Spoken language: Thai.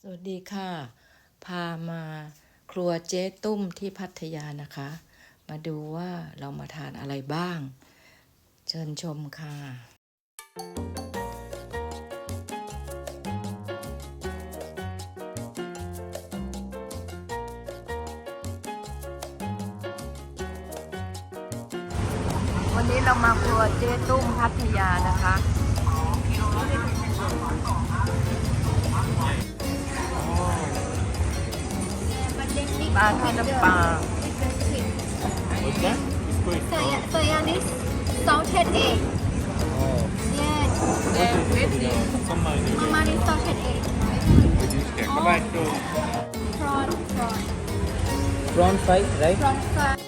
สวัสดีค่ะพามาครัวเจ๊ตุ้มที่พัทยานะคะมาดูว่าเรามาทานอะไรบ้างเชิญชมค่ะวันนี้เรามาครัวเจ๊ตุ้มพัทยานะคะปลาที่น้ำปลา What's that? It's quick. So yeah, this salted egg. Yeah, Some mayonnaise. mama this salted egg. Come back to Prawn prawn fry right prawn fry.